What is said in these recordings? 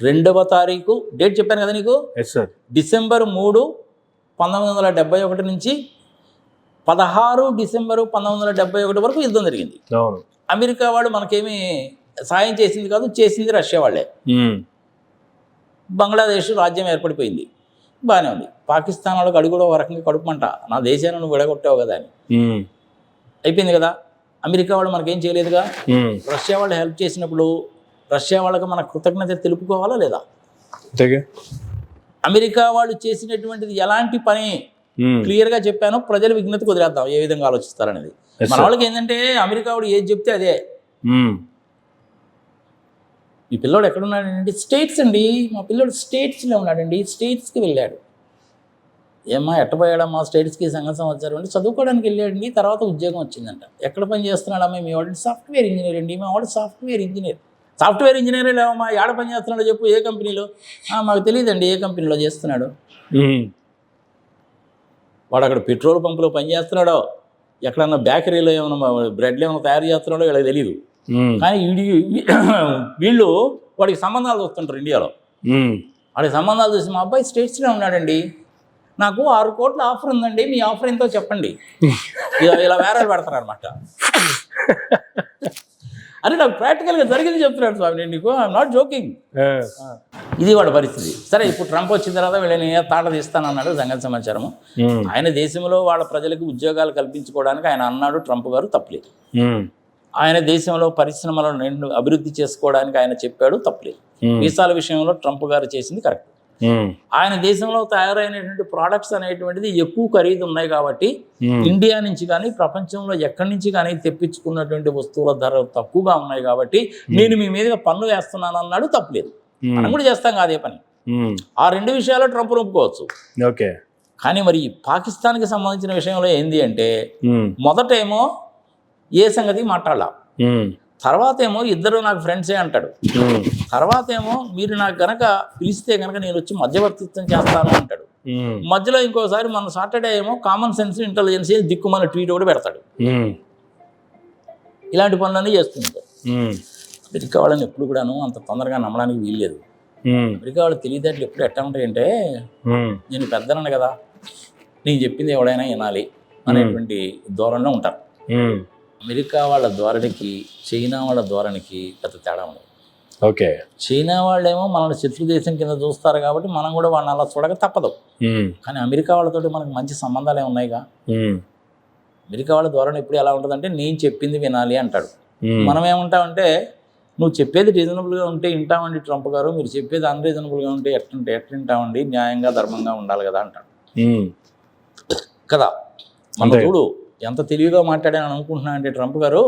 2వ తారీఖు డేట్ చెప్పాను కదా నీకు. డిసెంబర్ 3, 1971 నుంచి 16 డిసెంబరు 1971 వరకు యుద్ధం జరిగింది. అమెరికా వాడు మనకేమీ సాయం చేసింది కాదు, చేసింది రష్యా వాళ్ళే. బంగ్లాదేశ్ రాజ్యం ఏర్పడిపోయింది, బాగానే ఉంది. పాకిస్తాన్ వాళ్ళకి అడుగు కూడా ఒక రకంగా కడుపుమంట, నా దేశాన్ని నువ్వు విడగొట్టావు కదా అని అయిపోయింది కదా. అమెరికా వాళ్ళు మనకేం చేయలేదుగా. రష్యా వాళ్ళు హెల్ప్ చేసినప్పుడు రష్యా వాళ్ళకి మన కృతజ్ఞత తెలుపుకోవాలా లేదా? అమెరికా వాళ్ళు చేసినటువంటిది ఎలాంటి పని క్లియర్గా చెప్పాను, ప్రజల విజ్ఞతకు వదిలేద్దాం ఏ విధంగా ఆలోచిస్తారనేది. మన వాళ్ళకి ఏంటంటే అమెరికా వాడు ఏది చెప్తే అదే. ఈ పిల్లోడు ఎక్కడున్నాడండి? స్టేట్స్ అండి. మా పిల్లోడు స్టేట్స్లో ఉన్నాడండి, స్టేట్స్కి వెళ్ళాడు. ఏమ్మా ఎట్టపోయాడమ్మా స్టేట్స్కి సంవత్సరం అంటే చదువుకోవడానికి వెళ్ళాడండి, తర్వాత ఉద్యోగం వచ్చిందంట. ఎక్కడ పని చేస్తున్నాడమ్మా? మీ వాడు సాఫ్ట్వేర్ ఇంజనీర్ అండి. మా వాడు సాఫ్ట్వేర్ ఇంజనీరే లేవమ్మా. ఏడ పని చేస్తున్నాడో చెప్పు, ఏ కంపెనీలో? మాకు తెలియదండి ఏ కంపెనీలో చేస్తున్నాడు. వాడు అక్కడ పెట్రోల్ పంపులో పని చేస్తున్నాడో, ఎక్కడన్నా బేకరీలో ఏమైనా బ్రెడ్లు ఏమైనా తయారు చేస్తున్నాడో వీళ్ళకి తెలియదు. కానీ వీళ్ళు వాడికి సంబంధాలు చూస్తుంటారు ఇండియాలో. వాడికి సంబంధాలు చూసి మా అబ్బాయి స్టేట్స్లో ఉన్నాడండి, నాకు 6 కోట్ల ఆఫర్ ఉందండి, మీ ఆఫర్ ఎంతో చెప్పండి. ఇలా వేరే పెడతారు అనమాట. అని నాకు ప్రాక్టికల్గా జరిగింది చెప్తున్నాడు స్వామి, నేను నీకు ఐఎమ్ నాట్ జోకింగ్. ఇది వాడి పరిస్థితి. సరే, ఇప్పుడు ట్రంప్ వచ్చిన తర్వాత వీళ్ళని తాట తీస్తానన్నాడు సంగతి సమాచారము. ఆయన దేశంలో వాళ్ళ ప్రజలకు ఉద్యోగాలు కల్పించుకోవడానికి ఆయన అన్నాడు, ట్రంప్ గారు తప్పలేదు. ఆయన దేశంలో పరిశ్రమలను అభివృద్ధి చేసుకోవడానికి ఆయన చెప్పాడు, తప్పలేదు. వీసాల విషయంలో ట్రంప్ గారు చేసింది కరెక్ట్. ఆయన దేశంలో తయారైనటువంటి ప్రోడక్ట్స్ అనేటువంటిది ఎక్కువ ఖరీదు ఉన్నాయి కాబట్టి ఇండియా నుంచి కానీ ప్రపంచంలో ఎక్కడి నుంచి కానీ తెప్పించుకున్నటువంటి వస్తువుల ధర తక్కువగా ఉన్నాయి కాబట్టి నేను మీ మీద పన్ను వేస్తున్నాను అన్నాడు, తప్పలేదు. మనం కూడా చేస్తాం అదే పని. ఆ 2 విషయాల్లో ట్రంప్ ఒప్పుకోవచ్చు. కానీ మరి పాకిస్తాన్కి సంబంధించిన విషయంలో ఏంది అంటే, మొదటేమో ఏ సంగతి మాట్లాడాల, తర్వాత ఏమో ఇద్దరు నాకు ఫ్రెండ్సే అంటాడు, తర్వాత ఏమో మీరు నాకు గనక పిలిస్తే కనుక నేను వచ్చి మధ్యవర్తిత్వం చేస్తాను అంటాడు. మధ్యలో ఇంకోసారి మన సాటర్డే ఏమో కామన్ సెన్స్ ఇంటెలిజెన్స్ దిక్కుమని ట్వీట్ కూడా పెడతాడు. ఇలాంటి పనులన్నీ చేస్తుంటారు. అమెరికా వాళ్ళని ఎప్పుడు కూడాను అంత తొందరగా నమ్మడానికి వీల్లేదు. అమెరికా వాళ్ళు తెలియదేట్లు ఎప్పుడు ఎట్టా ఉంటాయంటే, నేను పెద్దనను కదా, నేను చెప్పింది ఎవడైనా వినాలి అనేటువంటి ధోరణిలో ఉంటారు. అమెరికా వాళ్ళ ధోరణికి చైనా వాళ్ళ ధోరణికి పెద్ద తేడా ఉండదు. చైనా వాళ్ళేమో మనల్ని శత్రు దేశం కింద చూస్తారు కాబట్టి మనం కూడా వాళ్ళని అలా చూడక తప్పదు. కానీ అమెరికా వాళ్ళతోటి మనకు మంచి సంబంధాలే ఉన్నాయిగా. అమెరికా వాళ్ళ ధోరణి ఎప్పుడు ఎలా ఉంటుందంటే, నేను చెప్పింది వినాలి అంటాడు. మనం ఏమంటామంటే, నువ్వు చెప్పేది రీజనబుల్గా ఉంటే వింటామండి ట్రంప్ గారు, మీరు చెప్పేది అన్రీజనబుల్గా ఉంటే ఎట్లా వింటామండి, న్యాయంగా ధర్మంగా ఉండాలి కదా అంటాడు కదా. మన చూడు ఎంత తెలివిగా మాట్లాడాను అనుకుంటున్నా అంటే ట్రంప్ గారు,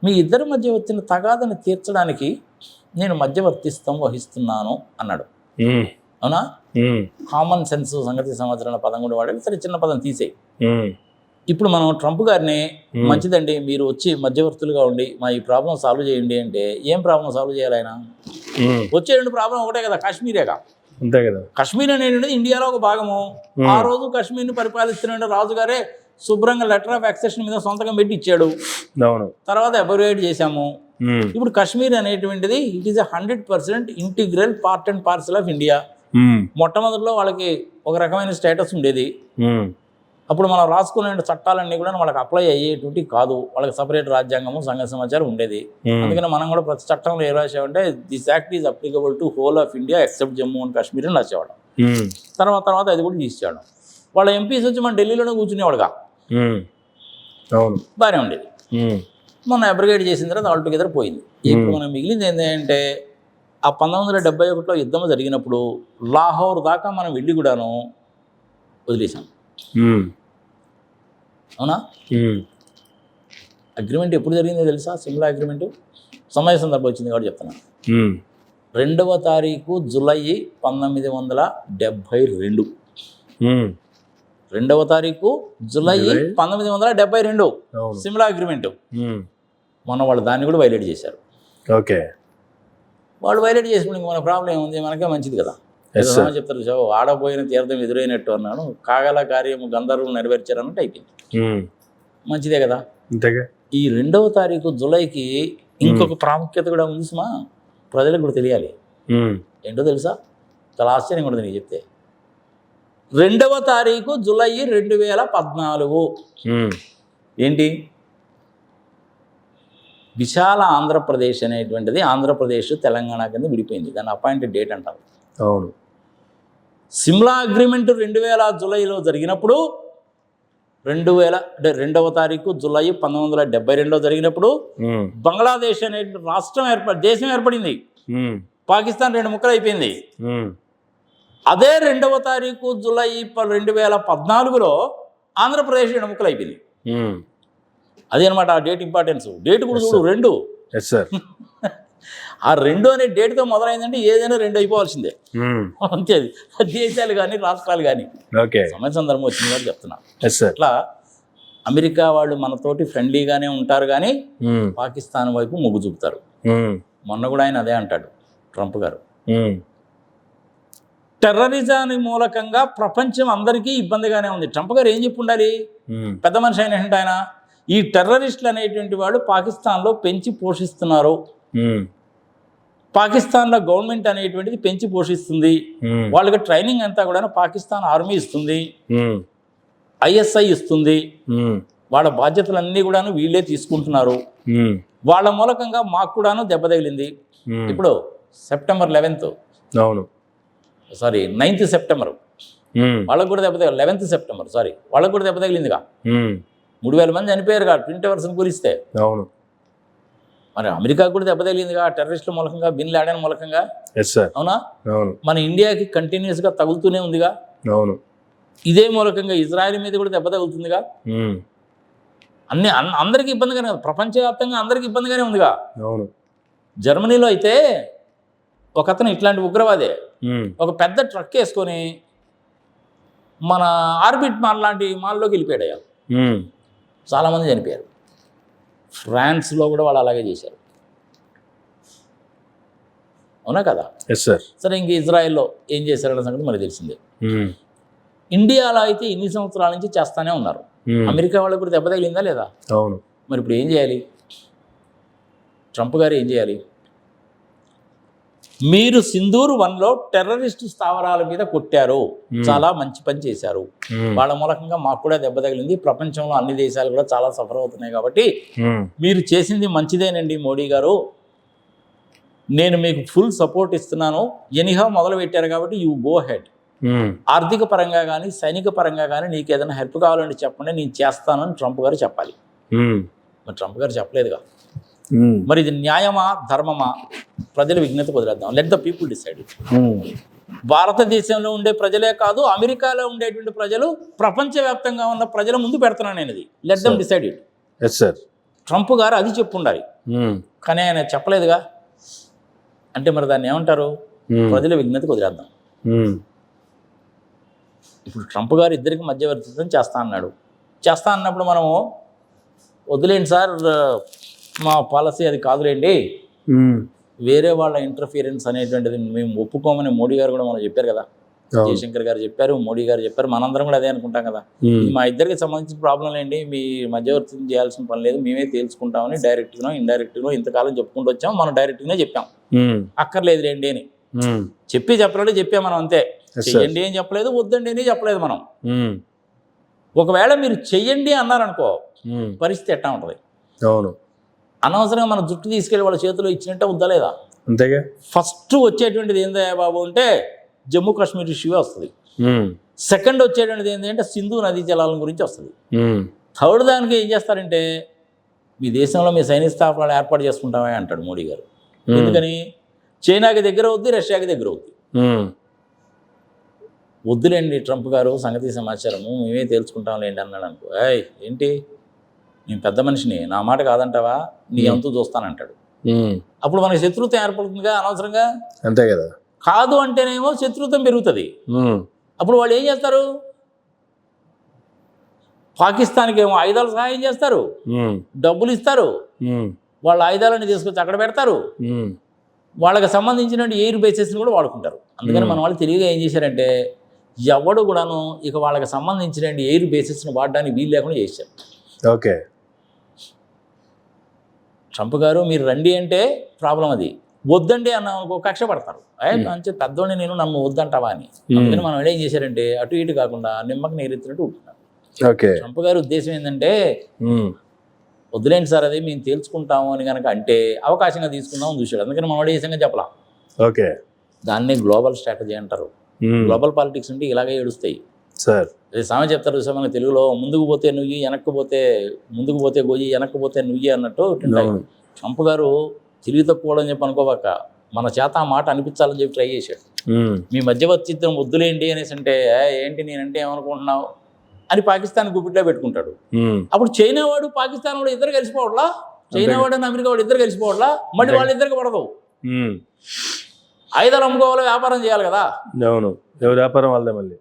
మీ ఇద్దరి మధ్య వచ్చిన తగాదని తీర్చడానికి నేను మధ్యవర్తిత్వం వహిస్తున్నాను అన్నాడు. అవునా? కామన్ సెన్స్ సంగతి సంవత్సరాల పదం కూడా వాడాలి. సరే, చిన్న పదం తీసేయి. ఇప్పుడు మనం ట్రంప్ గారిని మంచిదండి మీరు వచ్చి మధ్యవర్తులుగా ఉండి మా ఈ ప్రాబ్లం సాల్వ్ చేయండి అంటే, ఏం ప్రాబ్లం సాల్వ్ చేయాలి ఆయన? వచ్చే 2 ప్రాబ్లం ఒకటే కదా, కాశ్మీరేగా. అంతే కదా. కాశ్మీర్ అనేది ఇండియాలో ఒక భాగము. ఆ రోజు కాశ్మీర్ని పరిపాలిస్తున్న రాజుగారే శుభ్రంగా లెటర్ ఆఫ్ యాక్సెషన్ మీద సొంతకం పెట్టి ఇచ్చాడు. తర్వాత అబ్రివేట్ చేశాము. ఇప్పుడు కాశ్మీర్ అనేటువంటిది it is 100% integral part and parcel of India. మొట్టమొదటిలో వాళ్ళకి ఒక రకమైన స్టేటస్ ఉండేది. అప్పుడు మనం రాసుకునే చట్టాలన్నీ కూడా వాళ్ళకి అప్లై అయ్యేటువంటి కాదు. వాళ్ళకి సపరేట్ రాజ్యాంగము సంఘ సమాచారం ఉండేది. అందుకని మనం కూడా ప్రతి చట్టంలో ఏ రాసామంటే, this act is applicable to whole of India except Jammu and Kashmir అని రాసేవాళ్ళం. తర్వాత అది కూడా తీసేవాడు. వాళ్ళ ఎంపీస్ వచ్చి మన ఢిల్లీలోనే కూర్చునేవాడుగా, బాగానే ఉండేది. మొన్న అబ్రిగేట్ చేసిన తర్వాత ఆల్ టుగెదర్ పోయింది. ఇప్పుడు మనం మిగిలింది ఏంటంటే, ఆ 1971లో యుద్ధం జరిగినప్పుడు లాహోర్ దాకా మనం వెళ్ళి కూడాను వదిలేసాం. అవునా? అగ్రిమెంట్ ఎప్పుడు జరిగిందో తెలుసా? సిమ్లా అగ్రిమెంటు సమయ సందర్భం వచ్చింది కాబట్టి చెప్తున్నాను. 2వ తారీఖు జూలై 1972. 2వ తారీఖు జూలై 1972 సిమ్లా అగ్రిమెంటు. మొన్న వాళ్ళు దాన్ని కూడా వైలేట్ చేశారు. వాళ్ళు వైలేట్ చేసినప్పుడు ఇంక మన ప్రాబ్లం ఏముంది? మనకే మంచిది కదా. చెప్తారు, ఆడపోయిన తీర్థం ఎదురైనట్టు అన్నాడు, కాగల కార్యము గంధర్వులు నెరవేర్చారు అన్నట్టు అయిపోయింది. మంచిదే కదా. ఈ 2వ తారీఖు జూలైకి ఇంకొక ప్రాముఖ్యత కూడా ఉంది సుమా. ప్రజలకు కూడా తెలియాలి. ఏంటో తెలుసా? చాలా ఆశ్చర్యంగా ఉంటుంది నీకు చెప్తే. 2వ తారీఖు జూలై 2014. ఏంటి? విశాల ఆంధ్రప్రదేశ్ అనేటువంటిది ఆంధ్రప్రదేశ్ తెలంగాణ కింద విడిపోయింది. దాన్ని అపాయింటెడ్ డేట్ అంటారు. అవును. సిమ్లా అగ్రిమెంట్ 2000 జూలైలో జరిగినప్పుడు 2వ తారీఖు జూలై 1972లో జరిగినప్పుడు బంగ్లాదేశ్ అనే రాష్ట్రం దేశం ఏర్పడింది. పాకిస్తాన్ 2 ముక్కలు అయిపోయింది. అదే 2వ తారీఖు జూలై 2014లో ఆంధ్రప్రదేశ్ 2 ముక్కలు అయిపోయింది. అదే అనమాట ఆ డేట్ ఇంపార్టెన్స్. డేట్ కూడా చూడు 2. ఆ 2 అనే డేట్తో మొదలైందంటే ఏదైనా 2 అయిపోవాల్సిందే. అంతే. అది దేశాలు కానీ రాష్ట్రాలు కానీ సమయ సందర్భం వచ్చింది కాబట్టి చెప్తున్నా. అట్లా అమెరికా వాళ్ళు మనతోటి ఫ్రెండ్లీగానే ఉంటారు కానీ పాకిస్తాన్ వైపు మొగ్గు చూపుతారు. మొన్న కూడా ఆయన అదే అంటాడు ట్రంప్ గారు. టెర్రరిజాన్ని మూలకంగా ప్రపంచం అందరికీ ఇబ్బందిగానే ఉంది. ట్రంప్ గారు ఏం చెప్పి ఉండాలి? పెద్ద మనిషి అయినటువంటి ఆయన ఈ టెర్రరిస్టులు అనేటువంటి వాళ్ళు పాకిస్తాన్లో పెంచి పోషిస్తున్నారు. పాకిస్తాన్లో గవర్నమెంట్ అనేటువంటిది పెంచి పోషిస్తుంది. వాళ్ళకి ట్రైనింగ్ అంతా కూడా పాకిస్తాన్ ఆర్మీ ఇస్తుంది, ISI ఇస్తుంది. వాళ్ళ బాధ్యతలన్నీ కూడాను వీళ్ళే తీసుకుంటున్నారు. వాళ్ళ మూలకంగా మాకు కూడాను దెబ్బ తగిలింది. ఇప్పుడు September 11th, sorry 9th September వాళ్ళకు కూడా దెబ్బ తగిలి 11th సెప్టెంబర్ సారీ వాళ్ళకు కూడా దెబ్బ తగిలిందిగా. 3000 మంది చనిపోయారు కదా ట్విన్ టవర్స్ని కూలిస్తే. మరి అమెరికా కూడా దెబ్బ తగిలిందిగా టెర్రరిస్టుల మూలకంగా, బిన్ లాడెన్ మూలకంగా. అవునా? మన ఇండియాకి కంటిన్యూస్గా తగులుతూనే ఉందిగా. ఇదే మూలకంగా ఇజ్రాయెల్ మీద కూడా దెబ్బ తగులుతుందిగా. అందరికీ ఇబ్బందిగానే, ప్రపంచవ్యాప్తంగా అందరికీ ఇబ్బందిగానే ఉందిగా. జర్మనీలో అయితే ఒక అతను ఇట్లాంటి ఉగ్రవాదే ఒక పెద్ద ట్రక్ వేసుకొని మన ఆర్బిట్ మాల్ లాంటి మాల్లోకి వెళ్ళిపోయాడు. చాలామంది చనిపోయారు. ఫ్రాన్స్లో కూడా వాళ్ళు అలాగే చేశారు. అవునా కదా? సరే, ఇంక ఇజ్రాయెల్లో ఏం చేశారన్న సంగతి మనకు తెలిసిందే. ఇండియాలో అయితే ఇన్ని సంవత్సరాల నుంచి చేస్తానే ఉన్నారు. అమెరికా వాళ్ళకి కూడా దెబ్బ తగిలిందా లేదా? మరి ఇప్పుడు ఏం చేయాలి? ట్రంప్ గారు ఏం చేయాలి? మీరు సింధూర్ 1లో టెర్రరిస్టు స్థావరాల మీద కొట్టారు, చాలా మంచి పని చేశారు. వాళ్ళ మూలకంగా మాకు కూడా దెబ్బ తగిలింది. ప్రపంచంలో అన్ని దేశాలు కూడా చాలా సఫర్ అవుతున్నాయి. కాబట్టి మీరు చేసింది మంచిదేనండి మోడీ గారు, నేను మీకు ఫుల్ సపోర్ట్ ఇస్తున్నాను. ఎనీహౌ మొదలు పెట్టారు కాబట్టి యూ గో హెడ్. ఆర్థిక పరంగా కానీ సైనిక పరంగా కానీ నీకు ఏదైనా హెల్ప్ కావాలంటే చెప్పండి, నేను చేస్తానని ట్రంప్ గారు చెప్పాలి. మరి ట్రంప్ గారు చెప్పలేదుగా. మరి ఇది న్యాయమా ధర్మమా? ప్రజల విజ్ఞత వదిలేద్దాం. Let the people decide. భారతదేశంలో ఉండే ప్రజలే కాదు, అమెరికాలో ఉండేటువంటి ప్రజలు, ప్రపంచవ్యాప్తంగా ఉన్న ప్రజల ముందు పెడుతున్నాను నేను ఇది. Let them decide it. Trump గారు అది చెప్పుండాలి, కానీ ఆయన చెప్పలేదుగా. అంటే మరి దాన్ని ఏమంటారు? ప్రజల విజ్ఞతకు వదిలేద్దాం. ఇప్పుడు ట్రంప్ గారు ఇద్దరికి మధ్యవర్తిత్వం చేస్తా అన్నాడు. చేస్తా అన్నప్పుడు మనము వదిలేండి సార్, మా పాలసీ అది కాదులేండి, వేరే వాళ్ళ ఇంటర్ఫియరెన్స్ అనేటువంటిది మేము ఒప్పుకోమని మోడీ గారు కూడా మనం చెప్పారు కదా. జయశంకర్ గారు చెప్పారు, మోడీ గారు చెప్పారు, మనందరం కూడా అదే అనుకుంటాం కదా. మా ఇద్దరికి సంబంధించిన ప్రాబ్లం ఏంటి, మీ మధ్యవర్తిత్వం చేయాల్సిన పని లేదు, మేమే తేల్చుకుంటామని డైరెక్ట్గా ఇండైరెక్ట్గా ఇంతకాలం చెప్పుకుంటూ వచ్చాం. మనం డైరెక్ట్గానే చెప్పాం, అక్కర్లేదు లేండి అని చెప్పలేదు చెప్పాం మనం, అంతే. చెయ్యండి అని చెప్పలేదు, వద్దండి అని చెప్పలేదు మనం. ఒకవేళ మీరు చెయ్యండి అన్నారనుకో, పరిస్థితి ఎట్టా ఉంటుంది? అనవసరంగా మన జుట్టు తీసుకెళ్ళి వాళ్ళ చేతిలో ఇచ్చినట్టే వద్దా లేదా? అంతేగా. ఫస్ట్ వచ్చేటువంటిది ఏందా బాబు అంటే జమ్మూ కాశ్మీర్ ఇష్యూ వస్తుంది. సెకండ్ వచ్చేటువంటిది ఏంటంటే సింధు నదీ జలాల గురించి వస్తుంది. థర్డ్ దానికి ఏం చేస్తారంటే మీ దేశంలో మీ సైనిక స్థాపనాలు ఏర్పాటు చేసుకుంటామని అంటాడు మోడీ గారు. ఎందుకని? చైనాకి దగ్గర అవుద్ది, రష్యాకి దగ్గర అవుద్ది. వద్దులేండి ట్రంప్ గారు, సంగతి సమాచారము మేమే తేల్చుకుంటాంలేండి అన్నాడు అనుకో, ఏంటి నేను పెద్ద మనిషిని, నా మాట కాదంటావా, నీ అంతు చూస్తానంటాడు. అప్పుడు మనకి శత్రుత్వం ఏర్పడుతుందిగా అనవసరంగా. అంతే కదా. కాదు అంటేనేమో శత్రుత్వం పెరుగుతుంది. అప్పుడు వాళ్ళు ఏం చేస్తారు? పాకిస్తాన్కి ఏమో ఆయుధాలు సహాయం చేస్తారు, డబ్బులు ఇస్తారు, వాళ్ళ ఆయుధాలను తీసుకొచ్చి అక్కడ పెడతారు, వాళ్ళకి సంబంధించిన ఎయిర్ బేసెస్ని కూడా వాడుకుంటారు. అందుకని మన వాళ్ళు తెలివిగా ఏం చేశారంటే ఎవడు కూడాను ఇక వాళ్ళకి సంబంధించిన ఎయిర్ బేసెస్ని వాడడానికి వీలు లేకుండా చేశారు. ఓకే, ట్రంప్ గారు మీరు రండి అంటే ప్రాబ్లం అది, వద్దండి అన్నాం అనుకో కక్ష పడతారు. మంచి పెద్దోడిని నేను నన్ను వద్దంటావా అని. అందుకని మనం ఏం చేశారంటే అటు ఇటు కాకుండా నిమ్మకి నీరెత్తినట్టు ఉంటున్నారు. ట్రంప్ గారి ఉద్దేశం ఏంటంటే వద్దులేండి సార్ అది మేము తేల్చుకుంటాము అని కనుక అంటే అవకాశంగా తీసుకుందాం చూశాడు. అందుకని మనం దేశంగా చెప్పలా. దాన్నే గ్లోబల్ స్ట్రాటజీ అంటారు. గ్లోబల్ పాలిటిక్స్ ఉంటే ఇలాగే ఏడుస్తాయి సార్. అదే సామెత చెప్తారు సార్ మన తెలుగులో, ముందుకు పోతే నువ్వు ముందుకు పోతే గొయ్యి వెనక్కి పోతే నువ్వు అన్నట్టు. ట్రంప్ గారు తిరిగి తక్కువ అని చెప్పి అనుకోబాక మన చేత ఆ మాట అనిపించాలని చెప్పి ట్రై చేశాడు. మీ మధ్యవర్తిత్వం వద్దులేంటి అనేసి అంటే ఏంటి నేనంటే ఏమనుకుంటున్నావు అని పాకిస్తాన్ గుప్పిట్లో పెట్టుకుంటాడు. అప్పుడు చైనా వాడు పాకిస్తాన్ వాడు ఇద్దరు కలిసిపోవట్లా, చైనా వాడు అమెరికా వాడు ఇద్దరు కలిసిపోవట్లా, మళ్ళీ వాళ్ళిద్దరికి పడదు. ఆయుధాలు అమ్ముకోవాలి, వ్యాపారం చేయాలి కదా. అవును, ఎవరి వ్యాపారం వాళ్ళదే మళ్ళీ.